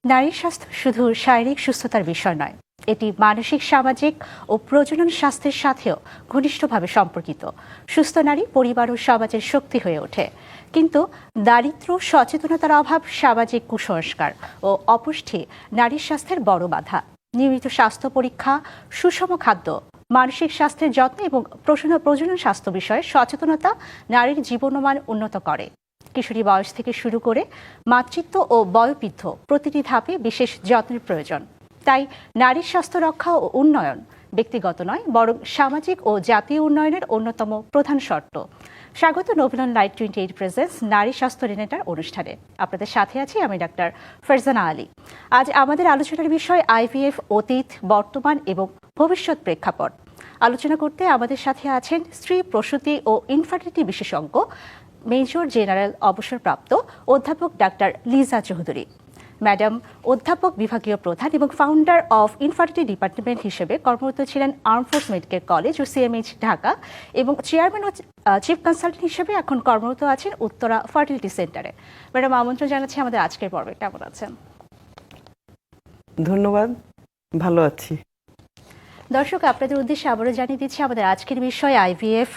নারীর স্বাস্থ্য শুধু শারীরিক সুস্থতার বিষয় নয়, এটি মানসিক, সামাজিক ও প্রজনন স্বাস্থ্যের সাথেও ঘনিষ্ঠভাবে সম্পর্কিত। সুস্থ নারী পরিবার ও সমাজের শক্তি হয়ে ওঠে। কিন্তু দারিদ্র্য, সচেতনতার অভাব, সামাজিক কুসংস্কার ও অপুষ্টি নারীর স্বাস্থ্যের বড় বাধা। নিয়মিত স্বাস্থ্য পরীক্ষা, সুষম খাদ্য, মানসিক স্বাস্থ্যের যত্ন এবং প্রজনন স্বাস্থ্য বিষয়ে সচেতনতা নারীর জীবনমান উন্নত করে। কিশোরী বয়স থেকে শুরু করে মাতৃত্ব ও বয়োবৃদ্ধ প্রতিটি ধাপে বিশেষ যত্নের প্রয়োজন। তাই নারীর স্বাস্থ্য রক্ষা ও উন্নয়ন ব্যক্তিগত নয়, বরং সামাজিক ও জাতীয় উন্নয়নের অন্যতম প্রধান শর্ত। স্বাগত নভিলন লাইট 28 প্রেজেন্স নারী স্বাস্থ্য রিনেটার অনুষ্ঠানে। আপনাদের সাথে আছি আমি ডাক্তার ফারজানা আলী। আজ আমাদের আলোচনার বিষয় আইভিএফ অতীত, বর্তমান এবং ভবিষ্যৎ প্রেক্ষাপট। আলোচনা করতে আমাদের সাথে আছেন স্ত্রী প্রসূতি ও ইনফার্টিলিটি বিশেষজ্ঞ, মেজর জেনারেল অবসরপ্রাপ্ত অধ্যাপক ডাক্তার লিজা চৌধুরী। ম্যাডাম অধ্যাপক, বিভাগীয় প্রধান এবং ফাউন্ডার অফ ইনফার্টিলিটি ডিপার্টমেন্ট হিসেবে কর্মরত ছিলেন আর্ম ফোর্স মেডিকেল কলেজ ও সিএমএইচ ঢাকা, এবং চেয়ারম্যান ও চিফ কনসালটেন্ট হিসেবে এখন কর্মরত আছেন উত্তরা ফার্টিলিটি সেন্টারে। ম্যাডাম, আমন্ত্রণ জানাচ্ছি আমাদের আজকের পর্বে। কেমন আছেন? ধন্যবাদ, ভালো আছি। দর্শক, আপনাদের উদ্দেশ্যে আবারও জানিয়ে দিচ্ছি আমাদের আজকের বিষয় আইভিএফ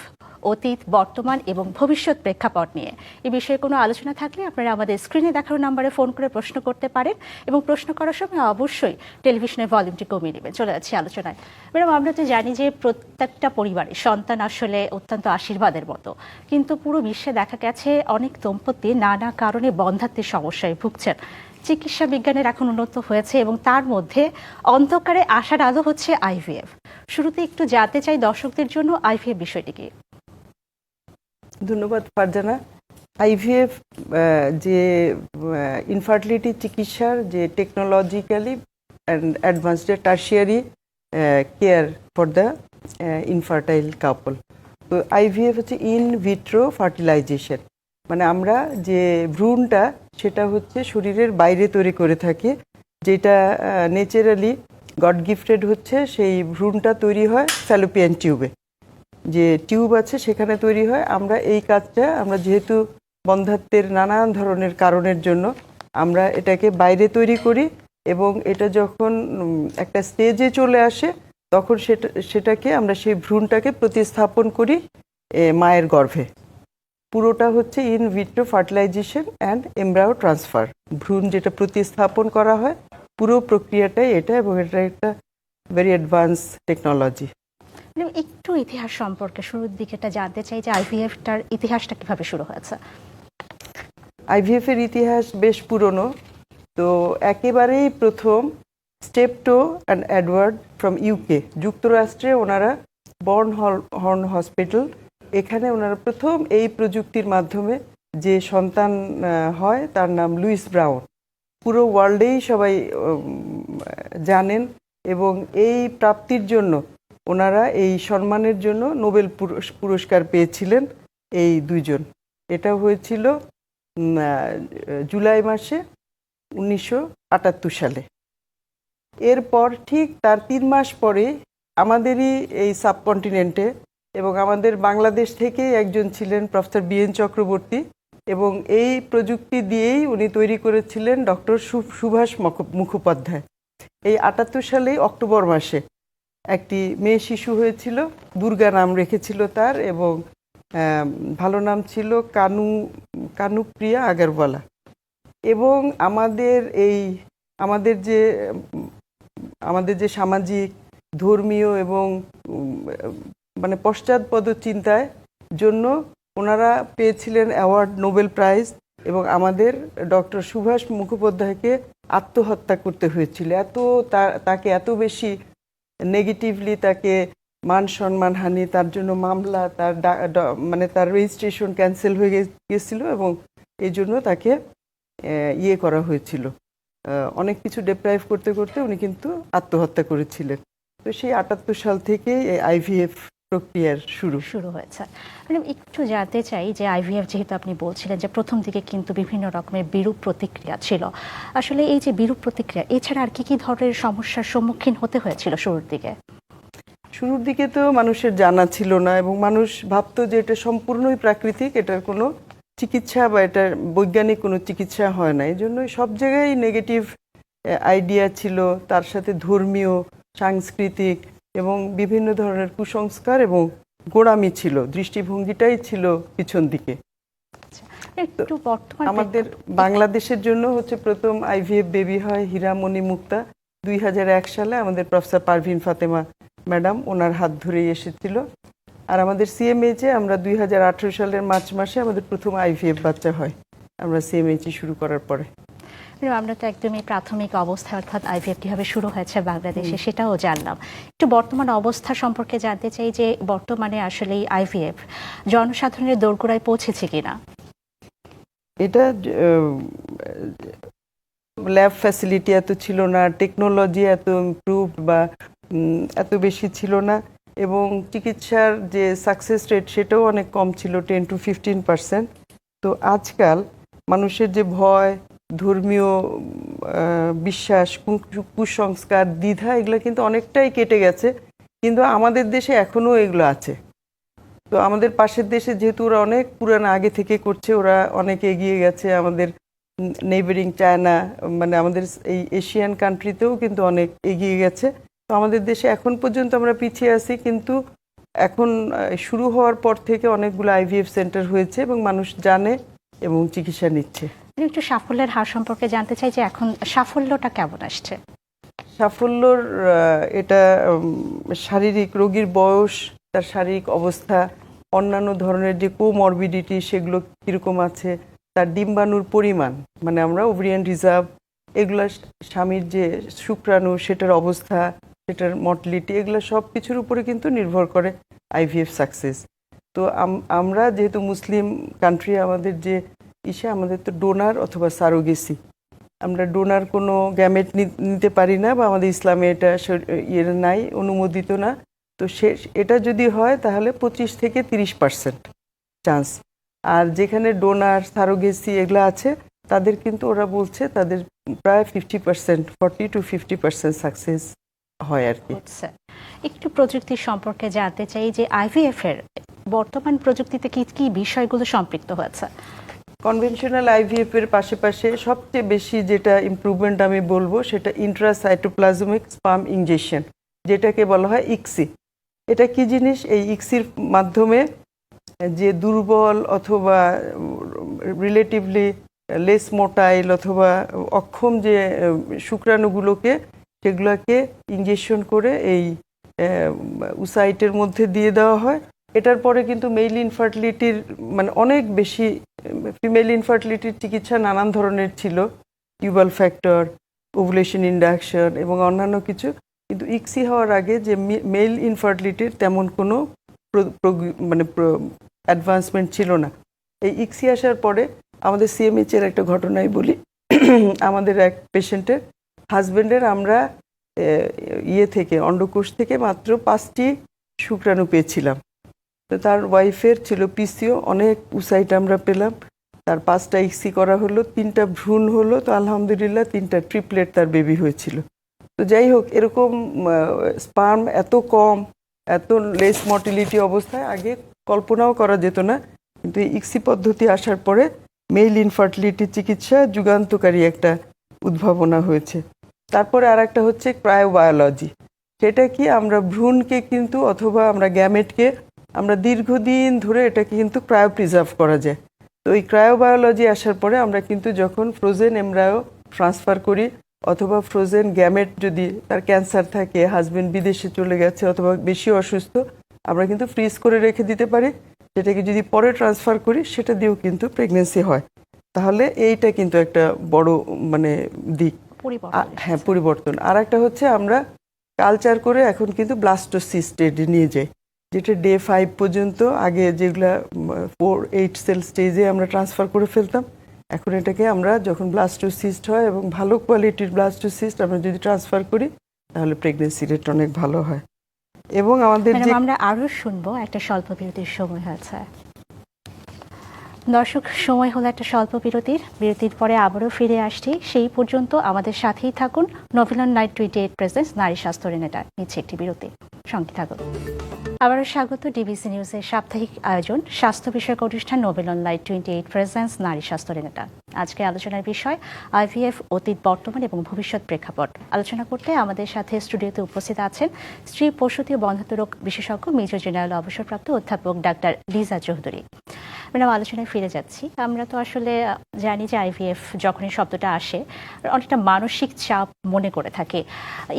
অতীত, বর্তমান এবং ভবিষ্যৎ প্রেক্ষাপট নিয়ে। এই বিষয়ে কোনো আলোচনা থাকলে আপনারা আমাদের স্ক্রিনে দেখানো নাম্বারে ফোন করে প্রশ্ন করতে পারেন, এবং প্রশ্ন করার সময় অবশ্যই টেলিভিশনের ভলিউমটি কমিয়ে নেবেন। চলে যাচ্ছি আলোচনায়। ম্যাডাম, আমরা তো জানি যে প্রত্যেকটা পরিবারে সন্তান আসলে অত্যন্ত আশীর্বাদের মতো, কিন্তু পুরো বিশ্বে দেখা গেছে অনেক দম্পতি নানা কারণে বন্ধ্যাত্বের সমস্যায় ভুগছেন। চিকিৎসা বিজ্ঞানের এখন উন্নত হয়েছে এবং তার মধ্যে অন্ধকারে আসার আলো হচ্ছে আইভিএফ। শুরুতে একটু জানতে চাই দর্শকদের জন্য আইভিএফ বিষয়টি কি? ধন্যবাদ ফারজানা। আইভিএফ যে ইনফার্টিলিটি চিকিৎসার যে technologically and advanced tertiary care for the infertile couple. তো আইভিএফ হচ্ছে ইন ভিট্রো ফার্টিলাইজেশন, মানে আমরা যে ভ্রূণটা সেটা হচ্ছে শরীরের বাইরে তৈরি করে থাকি, যেটা ন্যাচারালি গড গিফটেড হচ্ছে। সেই ভ্রূণটা তৈরি হয় ফ্যালোপিয়ান টিউবে, যে টিউব আছে সেখানে তৈরি হয়। আমরা এই কাজটা আমরা যেহেতু বন্ধ্যাত্বের নানান ধরনের কারণের জন্য আমরা এটাকে বাইরে তৈরি করি, এবং এটা যখন একটা স্টেজে চলে আসে তখন সেটাকে আমরা সেই ভ্রূণটাকে প্রতিস্থাপন করি মায়ের গর্ভে। পুরোটা হচ্ছে in vitro fertilisation and embryo transfer. ভ্রূণ যেটা প্রতিস্থাপন করা হয়, পুরো প্রক্রিয়াটাই এটা, এবং এটা একটা ভেরি অ্যাডভান্স টেকনোলজি। একটু ইতিহাস সম্পর্কে শুরুর দিকেটা জানতে চাই, যে আইভিএফটার ইতিহাসটা কিভাবে শুরু হয়েছে? আইভিএফ এর ইতিহাস বেশ পুরনো। তো একেবারেই প্রথম স্টেপটো অ্যান্ড এডওয়ার্ড ফ্রম ইউকে, যুক্তরাষ্ট্রে ওনারা হর্ন হসপিটাল, এখানে ওনারা প্রথম এই প্রযুক্তির মাধ্যমে যে সন্তান হয় তার নাম লুইস ব্রাউন। পুরো ওয়ার্ল্ডেই সবাই জানেন, এবং এই প্রাপ্তির জন্য ওনারা এই সম্মানের জন্য নোবেল পুরস্কার পেয়েছিলেন এই দুইজন। এটা হয়েছিল জুলাই মাসে 1978 সালে। এরপর ঠিক তার 3 মাস পরে আমাদেরই এই সাবকন্টিনেন্টে এবং আমাদের বাংলাদেশ থেকে একজন ছিলেন প্রফেসর বিএন চক্রবর্তী, এবং এই প্রযুক্তি দিয়েই উনি তৈরি করেছিলেন ডক্টর সুভাষ মুখোপাধ্যায়। এই 78 সালে অক্টোবর মাসে একটি মেয়ে শিশু হয়েছিল, দুর্গা নাম রেখেছিল তার, এবং ভালো নাম ছিল কানুপ্রিয়া আগরওয়ালা। এবং আমাদের যে সামাজিক, ধর্মীয় এবং মানে পশ্চাৎপদ চিন্তায় জন্য ওনারা পেয়েছিলেন অ্যাওয়ার্ড, নোবেল প্রাইজ, এবং আমাদের ডক্টর সুভাষ মুখোপাধ্যায়কে আত্মহত্যা করতে হয়েছিল। তাকে এত বেশি নেগেটিভলি তাকে মান সম্মান হানি, তার জন্য মামলা, তার রেজিস্ট্রেশন ক্যান্সেল হয়ে গিয়েছিল, এবং এই জন্য তাকে করা হয়েছিল। অনেক কিছু ডেপ্রাইভ করতে করতে উনি কিন্তু আত্মহত্যা করেছিলেন। তো সেই 78 সাল থেকে আইভিএফ প্রক্রিয়ার শুরু হয়েছে। মানে একটু জানতে চাই যে আইভিএফ, যেহেতু আপনি বলছিলেন যে প্রথম দিকে কিন্তু বিভিন্ন রকমের বিরূপ প্রতিক্রিয়া ছিল, আসলে এই যে বিরূপ প্রতিক্রিয়া এছাড়া আর কি ধরনের সমস্যার সম্মুখীন হতে হয়েছিল শুরুর দিকে? শুরুর দিকে তো মানুষের জানা ছিল না, এবং মানুষ ভাবতো যে এটা সম্পূর্ণই প্রাকৃতিক, এটার কোনো চিকিৎসা বা এটার বৈজ্ঞানিক কোনো চিকিৎসা হয় না। এই জন্যই সব জায়গায় নেগেটিভ আইডিয়া ছিল, তার সাথে ধর্মীয়, সাংস্কৃতিক এবং বিভিন্ন ধরনের কুসংস্কার এবং গোঁড়ামি ছিল, দৃষ্টিভঙ্গিটাই ছিল পিছন দিকে। একটু বর্তমান আমাদের বাংলাদেশের জন্য হচ্ছে প্রথম আইভিএফ বেবি হয় হীরামণি মুক্তা 2001 সালে, আমাদের প্রফেসর পারভিন ফাতেমা ম্যাডাম ওনার হাত ধরেই এসেছিল। আর আমাদের সিএমএইচে আমরা 2018 সালের মার্চ মাসে আমাদের প্রথম আইভিএফ বাচ্চা হয় আমরা সিএমএইচে শুরু করার পরে। আমরা তো একদমই প্রাথমিক অবস্থায় অর্থাৎ আইভিএফ কিভাবে শুরু হয়েছে বাংলাদেশে সেটাও জানলাম। একটু বর্তমান অবস্থা সম্পর্কে জানতে চাই যে বর্তমানে আসলে আইভিএফ জনসাধারণের দোরগোড়ায় পৌঁছেছে কিনা। এটা ল্যাব ফ্যাসিলিটি এত ছিল না, টেকনোলজি এত ইমপ্রুভ বা এত বেশি ছিল না, এবং চিকিৎসার যে সাকসেস রেট সেটাও অনেক কম ছিল, 10 to 15%। তো আজকাল মানুষের যে ভয়, ধর্মীয় বিশ্বাস, কুসংস্কার, দ্বিধা, এগুলো কিন্তু অনেকটাই কেটে গেছে, কিন্তু আমাদের দেশে এখনও এগুলো আছে। তো আমাদের পাশের দেশে যেহেতু ওরা অনেক পুরানো আগে থেকে করছে, ওরা অনেক এগিয়ে গেছে। আমাদের নেইবারিং চায়না, মানে আমাদের এই এশিয়ান কান্ট্রিতেও কিন্তু অনেক এগিয়ে গেছে। তো আমাদের দেশে এখন পর্যন্ত আমরা পিছিয়ে আছি, কিন্তু এখন শুরু হওয়ার পর থেকে অনেকগুলো আইভিএফ সেন্টার হয়েছে এবং মানুষ জানে এবং চিকিৎসা নিচ্ছে। একটু সাফল্যের হার সম্পর্কে জানতে চাই যে এখন সাফল্যটা কেমন আসছে। সাফল্যর এটা শারীরিক, রোগীর বয়স, তার শারীরিক অবস্থা, অন্যান্য ধরনের যে কোমরবিডিটি সেগুলো কীরকম আছে, তার ডিম্বাণুর পরিমাণ, মানে আমরা ওভারিয়ান রিজার্ভ, এগুলো, স্বামীর যে শুক্রাণু সেটার অবস্থা, সেটার মর্টালিটি, এগুলো সব কিছুর উপরে কিন্তু নির্ভর করে আইভিএফ সাকসেস। তো আমরা যেহেতু মুসলিম কান্ট্রি, আমাদের যে আমাদের তো ডোনার অথবা সারোগেসি, আমরা ডোনার কোনো গ্যামেট নিতে পারি না, বা আমাদের ইসলামে এটা নাই, অনুমোদিত না। তো এটা যদি হয় তাহলে 25 থেকে 30% চান্স। আর যেখানে ডোনার, সারোগেসি এগুলো আছে তাদের কিন্তু ওরা বলছে তাদের প্রায় 50%, 40 to 50% সাকসেস হয় আর কি। একটু প্রযুক্তির সম্পর্কে জানতে চাই যে আইভিএফ এর বর্তমান প্রযুক্তিতে কি কি বিষয়গুলো সম্পৃক্ত হয়েছে। কনভেনশনাল আইভিএফ এর পাশাপাশি সবচেয়ে বেশি যেটা ইমপ্রুভমেন্ট আমি বলবো সেটা ইন্ট্রাসাইটোপ্লাজমিক স্পার্ম ইনজেকশন, যেটাকে বলা হয় ইক্সি। এটা কি জিনিস? এই ইক্সির মাধ্যমে যে দুর্বল অথবা রিলেটিভলি লেস মোটাইল অথবা অক্ষম যে শুক্রাণুগুলোকে, সেগুলোকে ইনজেকশন করে এই উসাইটের মধ্যে দিয়ে দেওয়া হয়। এটার পরে কিন্তু মেল ইনফার্টিলিটির, মানে অনেক বেশি ফিমেল ইনফার্টিলিটির চিকিৎসা নানান ধরনের ছিল, টিউবাল ফ্যাক্টর, ওভুলেশন ইন্ডাকশন এবং অন্যান্য কিছু, কিন্তু ইক্সি হওয়ার আগে যে মেল ইনফার্টিলিটির তেমন কোনো মানে অ্যাডভান্সমেন্ট ছিল না। এই ইক্সি আসার পরে আমাদের সিএমএইচের একটা ঘটনাই বলি। আমাদের এক পেশেন্টের হাজব্যান্ডের আমরা থেকে অন্ডকোষ থেকে মাত্র 5টি শুক্রাণু পেয়েছিলাম। তো তার ওয়াইফের ছিল পিসিও, অনেক উসাইট আমরা পেলাম। তার 5টা ইক্সি করা হলো, 3টা ভ্রূণ হলো, তো আলহামদুলিল্লাহ 3টা ট্রিপলেট তার বেবি হয়েছিল। তো যাই হোক, এরকম স্পার্ম এত কম, এত লেস মর্টিলিটি অবস্থায় আগে কল্পনাও করা যেত না, কিন্তু এই ইক্সি পদ্ধতি আসার পরে মেল ইনফার্টিলিটি চিকিৎসা যুগান্তকারী একটা উদ্ভাবনা হয়েছে। তারপরে আর একটা হচ্ছে ক্রায়োবায়োলজি। সেটা কি, আমরা ভ্রূণকে কিন্তু অথবা আমরা গ্যামেটকে আমরা দীর্ঘদিন ধরে এটাকে কিন্তু ক্রায়ো প্রিজার্ভ করা যায়। তো এই ক্রায়োবায়োলজি আসার পরে আমরা কিন্তু যখন ফ্রোজেন এমব্রায়ো ট্রান্সফার করি অথবা ফ্রোজেন গ্যামেট, যদি তার ক্যান্সার থাকে, হাজবেন্ড বিদেশে চলে গেছে অথবা বেশি অসুস্থ, আমরা কিন্তু ফ্রিজ করে রেখে দিতে পারি। সেটাকে যদি পরে ট্রান্সফার করি সেটা দিয়েও কিন্তু প্রেগনেন্সি হয়। তাহলে এইটা কিন্তু একটা বড় মানে দিক, হ্যাঁ পরিবর্তন। আর একটা হচ্ছে আমরা কালচার করে এখন কিন্তু ব্লাস্টোসিস্ট স্টেজে নিয়ে যাই, যেটা ডে 5 পর্যন্ত, আগে যেগুলা 4-8 সেল স্টেজে আমরা ট্রান্সফার করে ফেলতাম, এখন এটাকে আমরা যখন ব্লাস্টোসিস্ট হয় এবং ভালো কোয়ালিটির ব্লাস্টোসিস্ট আমরা যদি ট্রান্সফার করি তাহলে প্রেগনেন্সি রেট অনেক ভালো হয়। এবং আমাদের যে আমরা আরো শুনবো, একটা স্বল্প বিরতির সময় হয়েছে। দর্শক, সময় হলো একটা স্বল্প বিরতির পরে আবারও ফিরে আসছি। সেই পর্যন্ত আমাদের সাথেই থাকুন। নভিলন নাইট 28 প্রেজেন্টস নারী স্বাস্থ্য রেনেটা নিচ্ছে একটি বিরতি, সঙ্গে থাকুন। আবারও স্বাগত ডিবিসি নিউজের সাপ্তাহিক আয়োজন স্বাস্থ্য বিষয়ক অনুষ্ঠান নোবেল অনলাইন 28 প্রেজেন্স নারী স্বাস্থ্য রেনেটা। আজকে আলোচনার বিষয় আইভিএফ অতীত, বর্তমান এবং ভবিষ্যৎ প্রেক্ষাপট। আলোচনা করতে আমাদের সাথে স্টুডিওতে উপস্থিত আছেন স্ত্রী প্রসূতি ও বন্ধ্যাত্ব রোগ বিশেষজ্ঞ মেজর জেনারেল অবসরপ্রাপ্ত অধ্যাপক ডাক্তার লিজা চৌধুরী। ম্যাডাম, আলোচনায় ফিরে যাচ্ছি। আমরা তো আসলে জানি যে আইভিএফ যখনই শব্দটা আসে অনেকটা মানসিক চাপ মনে করে থাকে।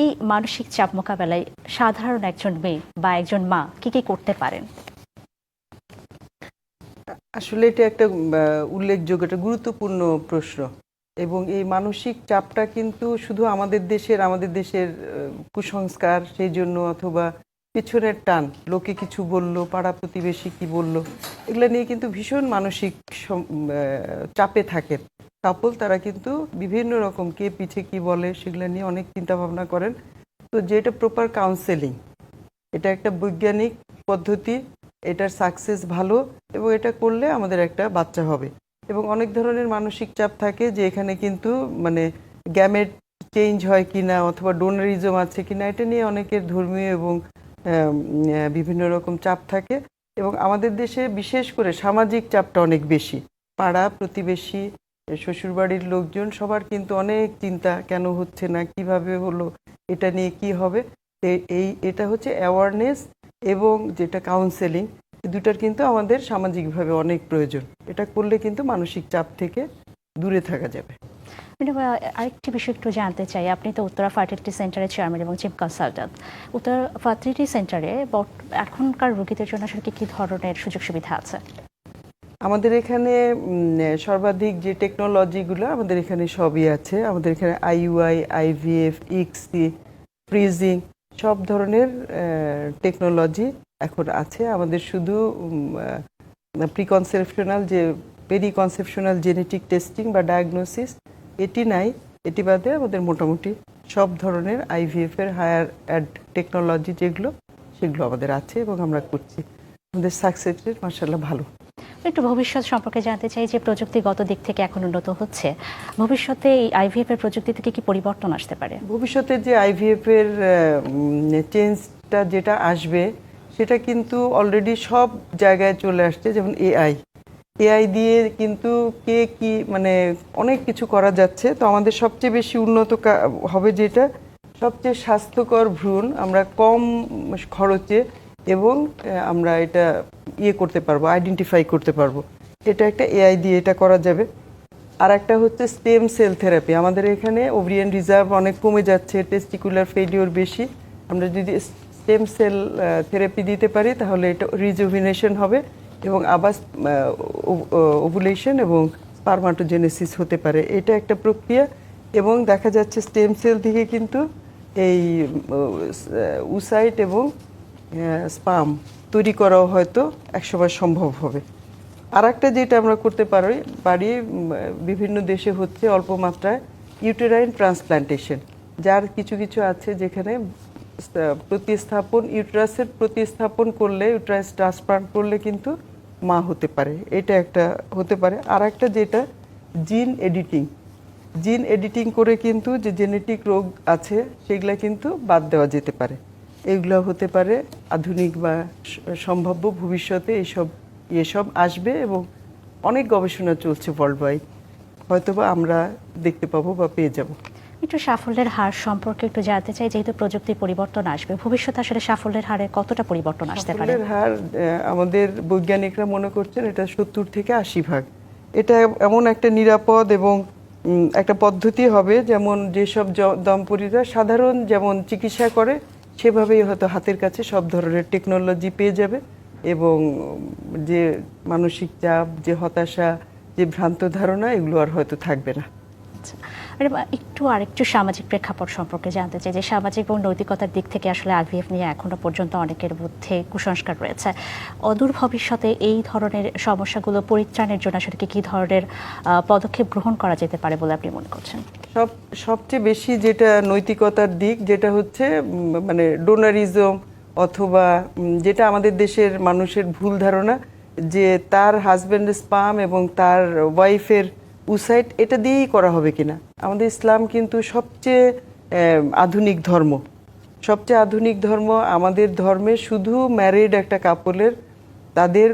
এই মানসিক চাপ মোকাবেলায় সাধারণ একজন মেয়ে বা একজন মা কি কি করতে পারেন? আসলে এটা একটা উল্লেখযোগ্য, একটা গুরুত্বপূর্ণ প্রশ্ন। এবং এই মানসিক চাপটা কিন্তু শুধু আমাদের দেশের কুসংস্কার সেই জন্য, অথবা পিছনের টান, লোকে কিছু বলল, পাড়া প্রতিবেশী কি বলল, এগুলো নিয়ে কিন্তু ভীষণ মানসিক চাপে থাকেন কাপল। তারা কিন্তু বিভিন্ন রকম কে পিছে কি বলে সেগুলো নিয়ে অনেক চিন্তা ভাবনা করেন। তো যেটা প্রপার কাউন্সেলিং, এটা একটা বৈজ্ঞানিক পদ্ধতি, এটার সাকসেস ভালো, এবং এটা করলে আমাদের একটা বাচ্চা হবে। এবং অনেক ধরনের মানসিক চাপ থাকে যে এখানে কিন্তু মানে গ্যামেট চেঞ্জ হয় কিনা, অথবা ডোনারিজম আছে কিনা, এটা নিয়ে অনেকের ধর্মীয় এবং বিভিন্ন রকম চাপ থাকে। এবং আমাদের দেশে বিশেষ করে সামাজিক চাপটা অনেক বেশি। পাড়া প্রতিবেশী, শ্বশুরবাড়ির লোকজন, সবার কিন্তু অনেক চিন্তা, কেন হচ্ছে না, কিভাবে হলো, এটা নিয়ে কি হবে। এটা হচ্ছে অ্যাওয়ারনেস এবং যেটা কাউন্সেলিং, দুটার কিন্তু আমাদের সামাজিকভাবে অনেক প্রয়োজন। এটা করলে কিন্তু মানসিক চাপ থেকে দূরে থাকা যাবে। ম্যাডাম, আরেকটি বিষয় একটু জানতে চাই। আপনি তো উত্তরা ফার্টিলিটি সেন্টারের চেয়ারম্যান এবং চিফ কনসালট্যান্ট। উত্তরা ফার্টিলিটি সেন্টারে এখনকার রোগীদের জন্য আসলে কি ধরনের সুযোগ সুবিধা আছে? আমাদের এখানে সর্বাধিক যে টেকনোলজিগুলো, আমাদের এখানে সবই আছে। আমাদের এখানে আইইউআই, আইভিএফ, ইক্সি, ফ্রিজিং, সব ধরনের টেকনোলজি এখন আছে। আমাদের শুধু প্রিকনসেপশনাল যে পেরিকনসেপশনাল জেনেটিক টেস্টিং বা ডায়াগনোসিস এটি নাই। এটি বাদে আমাদের মোটামুটি সব ধরনের আইভিএফ এর হায়ার অ্যাড টেকনোলজি যেগুলো, সেগুলো আমাদের আছে এবং আমরা করছি। আমাদের সাকসেস রেট মাশাআল্লাহ ভালো। একটু ভবিষ্যৎ সম্পর্কে জানতে চাই যে প্রযুক্তিগত দিক থেকে এখন উন্নত হচ্ছে, ভবিষ্যতে এই আইভিএফ এর প্রযুক্তি থেকে কি পরিবর্তন আসতে পারে? ভবিষ্যতে যে আইভিএফ এর চেঞ্জটা যেটা আসবে, সেটা কিন্তু অলরেডি সব জায়গায় চলে আসছে। যেমন এআই দিয়ে কিন্তু কে কি মানে অনেক কিছু করা যাচ্ছে। তো আমাদের সবচেয়ে বেশি উন্নত হবে যেটা, সবচেয়ে স্বাস্থ্যকর ভ্রূণ আমরা কম খরচে এবং আমরা এটা করতে পারবো, আইডেন্টিফাই করতে পারবো। এটা একটা এআই দিয়ে এটা করা যাবে। আর একটা হচ্ছে স্টেম সেল থেরাপি। আমাদের এখানে ওভারিয়ান রিজার্ভ অনেক কমে যাচ্ছে, টেস্টিকুলার ফেলিওর বেশি। আমরা যদি স্টেম সেল থেরাপি দিতে পারি তাহলে এটা রিজুভিনেশন হবে এবং আবার ওভুলেশন এবং স্পারমাটোজেনেসিস হতে পারে। এটা একটা প্রক্রিয়া। এবং দেখা যাচ্ছে স্টেম সেল থেকে কিন্তু এই উসাইট এবং স্পাম তৈরি করাও হয়তো একসময় সম্ভব হবে। আর একটা যেটা আমরা করতে পারি বিভিন্ন দেশে হচ্ছে অল্প মাত্রায় ইউটেরাইন ট্রান্সপ্ল্যান্টেশন, যার কিছু কিছু আছে যেখানে ইউটেরাসের প্রতিস্থাপন করলে, ইউটেরাস ট্রান্সপ্লান্ট করলে কিন্তু মা হতে পারে। এটা একটা হতে পারে। আর একটা যেটা জিন এডিটিং করে কিন্তু যে জেনেটিক রোগ আছে সেগুলা কিন্তু বাদ দেওয়া যেতে পারে। এগুলো হতে পারে আধুনিক বা সম্ভাব্য ভবিষ্যতে এসব আসবে এবং অনেক গবেষণা চলছে ওয়ার্ল্ড ওয়াইড। হয়তোবা আমরা দেখতে পাবো বা পেয়ে যাব। একটু সাফল্যের হার সম্পর্কে একটু জানতে চাই। যেহেতু প্রযুক্তির পরিবর্তন আসবে, ভবিষ্যতে আসলে সাফল্যের হারে কতটা পরিবর্তন আসতে পারে? সাফল্যের হার আমাদের বৈজ্ঞানিকরা মনে করছেন এটা 70 থেকে 80%। এটা এমন একটা নিরাপদ এবং একটা পদ্ধতি হবে, যেমন যেসব দম্পতিরা সাধারণ যেমন চিকিৎসা করে সেভাবেই হয়তো হাতের কাছে সব ধরনের টেকনোলজি পেয়ে যাবে। এবং যে মানসিক চাপ, যে হতাশা, যে ভ্রান্ত ধারণা, এগুলো আর হয়তো থাকবে না। একটু আরেকটু সামাজিক প্রেক্ষাপট সম্পর্কে জানতে চাই, যে সামাজিক এবং নৈতিকতার দিক থেকে আসলে আইভিএফ নিয়ে এখনো পর্যন্ত অনেকের মধ্যে কুসংস্কার রয়েছে। অদূর ভবিষ্যতে এই ধরনের সমস্যাগুলো পরিত্রাণের জন্য আসলে কি ধরনের পদক্ষেপ গ্রহণ করা যেতে পারে বলে আপনি মনে করছেন? সবচেয়ে বেশি যেটা নৈতিকতার দিক, যেটা হচ্ছে মানে ডোনারিজম, অথবা যেটা আমাদের দেশের মানুষের ভুল ধারণা যে তার হাজব্যান্ডের স্পাম এবং তার ওয়াইফের উসাইট এটা দিয়েই করা হবে কিনা। আমাদের ইসলাম কিন্তু সবচেয়ে আধুনিক ধর্ম, সবচেয়ে আধুনিক ধর্ম আমাদের ধর্মে শুধু ম্যারিড একটা কাপলের তাদের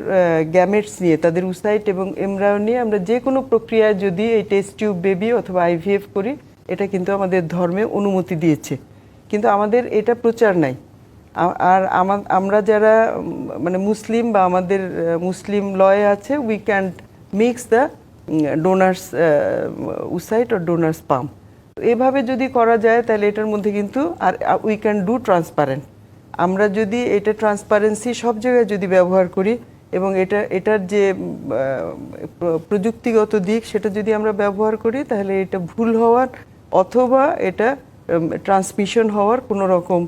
গ্যামেটস নিয়ে, তাদের উসাইট এবং এমব্রায়ো নিয়ে আমরা যে কোনো প্রক্রিয়ায় যদি এই টেস্ট টিউব বেবি অথবা আইভিএফ করি, এটা কিন্তু আমাদের ধর্মে অনুমতি দিয়েছে। কিন্তু আমাদের এটা প্রচার নাই। আর আমরা যারা মানে মুসলিম বা আমাদের মুসলিম লয়ে আছে, we can mix the donor's oocyte or donor's sperm. এভাবে যদি করা যায় তাহলে এটার মধ্যে কিন্তু আর উই ক্যান ডু ট্রান্সপারেন্ট। আমরা যদি এটা ট্রান্সপারেন্সি সব জায়গায় যদি ব্যবহার করি এবং এটার যে প্রযুক্তিগত দিক সেটা যদি আমরা ব্যবহার করি, তাহলে এটা ভুল হওয়ার অথবা এটা ট্রান্সমিশন হওয়ার কোনো রকম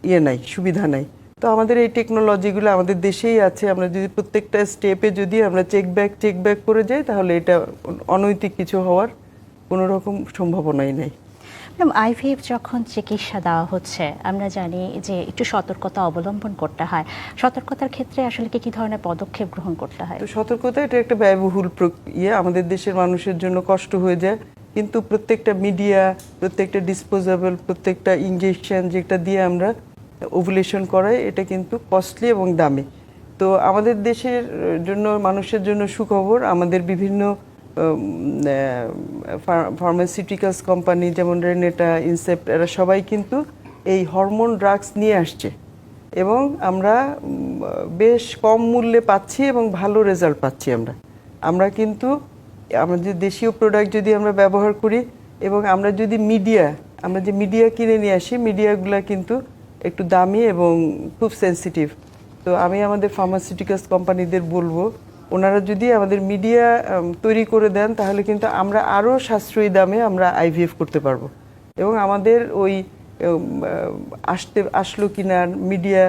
ইয়ে নাই, সুবিধা নাই। তো আমাদের এই টেকনোলজিগুলো আমাদের দেশেই আছে। আমরা যদি প্রত্যেকটা স্টেপে যদি আমরা চেক ব্যাক করে যাই, তাহলে এটা অনৈতিক কিছু হওয়ার কোনো রকম সম্ভাবনাই নেই। ম্যাডাম, আইভিএফ যখন চিকিৎসা দেওয়া হচ্ছে, আমরা জানি যে একটু সতর্কতা অবলম্বন করতে হয়। সতর্কতার ক্ষেত্রে আসলে কি ধরনের পদক্ষেপ গ্রহণ করতে হয়? তো সতর্কতা এটা একটা ব্যয়বহুল আমাদের দেশের মানুষের জন্য কষ্ট হয়ে যায়। কিন্তু প্রত্যেকটা মিডিয়া, প্রত্যেকটা ডিসপোজেবল, প্রত্যেকটা ইনজেকশন যেটা দিয়ে আমরা ওভুলেশন করাই, এটা কিন্তু কস্টলি এবং দামি। তো আমাদের দেশের জন্য, মানুষের জন্য সুখবর, আমাদের বিভিন্ন ফার্মাসিউটিক্যালস কোম্পানি যেমন রেনেটা, ইনসেপ্ট, এরা সবাই কিন্তু এই হরমোন ড্রাগস নিয়ে আসছে এবং আমরা বেশ কম মূল্যে পাচ্ছি এবং ভালো রেজাল্ট পাচ্ছি। আমরা কিন্তু আমাদের দেশীয় প্রোডাক্ট যদি আমরা ব্যবহার করি এবং আমরা যদি আমরা যে মিডিয়া কিনে নিয়ে আসি, মিডিয়াগুলো কিন্তু একটু দামি এবং খুব সেনসিটিভ। তো আমি আমাদের ফার্মাসিউটিক্যালস কোম্পানিদের বলবো, ওনারা যদি আমাদের মিডিয়া তৈরি করে দেন, তাহলে কিন্তু আমরা আরও সাশ্রয়ী দামে আমরা আইভিএফ করতে পারবো এবং আমাদের ওই আসলো কিনা, মিডিয়া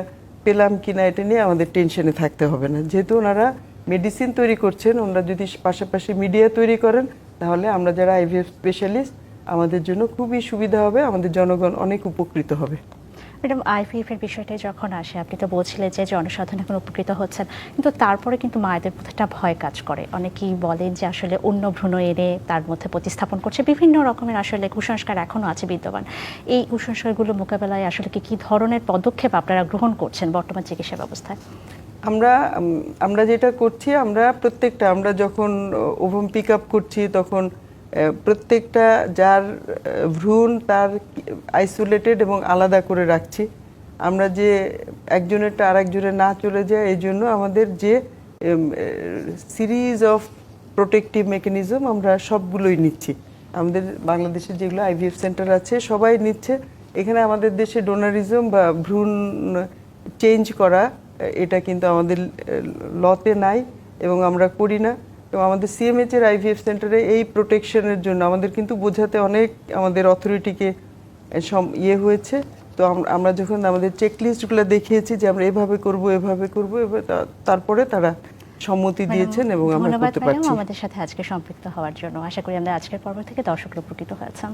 পেলাম কিনা, এটা নিয়ে আমাদের টেনশনে থাকতে হবে না। যেহেতু ওনারা মেডিসিন তৈরি করছেন, ওনারা যদি পাশাপাশি মিডিয়া তৈরি করেন, তাহলে আমরা যারা আইভিএফ স্পেশালিস্ট, আমাদের জন্য খুবই সুবিধা হবে, আমাদের জনগণ অনেক উপকৃত হবে। ম্যাডাম, আইভিএফ এর বিষয়টা যখন আসে, আপনি তো বলছিলেন যে জনসাধারণ এখন উপকৃত হচ্ছেন, কিন্তু তারপরে কিন্তু মায়েদের মধ্যে একটা ভয় কাজ করে। অনেকেই বলেন যে আসলে অন্য ভ্রূণ এনে তার মধ্যে প্রতিস্থাপন করছে। বিভিন্ন রকমের আসলে কুসংস্কার এখনো আছে বিদ্যমান। এই কুসংস্কারগুলো মোকাবেলায় আসলে কি ধরনের পদক্ষেপ আপনারা গ্রহণ করছেন বর্তমান চিকিৎসা ব্যবস্থায়? আমরা যেটা করছি, আমরা যখন ওভাম পিক আপ করছি, তখন প্রত্যেকটা যার ভ্রূণ তার আইসোলেটেড এবং আলাদা করে রাখছি। আমরা যে একজনেরটা আরেকজনের না চলে যায়, এই জন্য আমাদের যে সিরিজ অফ প্রোটেক্টিভ মেকানিজম আমরা সবগুলোই নিচ্ছি। আমাদের বাংলাদেশে যেগুলো আইভিএফ সেন্টার আছে সবাই নিচ্ছে। এখানে আমাদের দেশে ডোনারিজম বা ভ্রূণ চেঞ্জ করা, এটা কিন্তু আমাদের লতে নাই এবং আমরা করি না। এবং আমাদের সিএমএইচ এর আইভিএফ সেন্টারে এই প্রোটেকশনের জন্য আমাদের কিন্তু বোঝাতে অনেক আমাদের অথরিটিকে হয়েছে। তো আমরা যখন আমাদের চেকলিস্টগুলো দেখিয়েছি যে আমরা এভাবে করব, তারপরে তারা সম্মতি দিয়েছেন এবং আমরা করতে পারছি। আমাদের সাথে আজকে সম্পৃক্ত হওয়ার জন্য আশা করি আমরা আজকের পর্ব থেকে দর্শকরা উপকৃত হয়েছেন।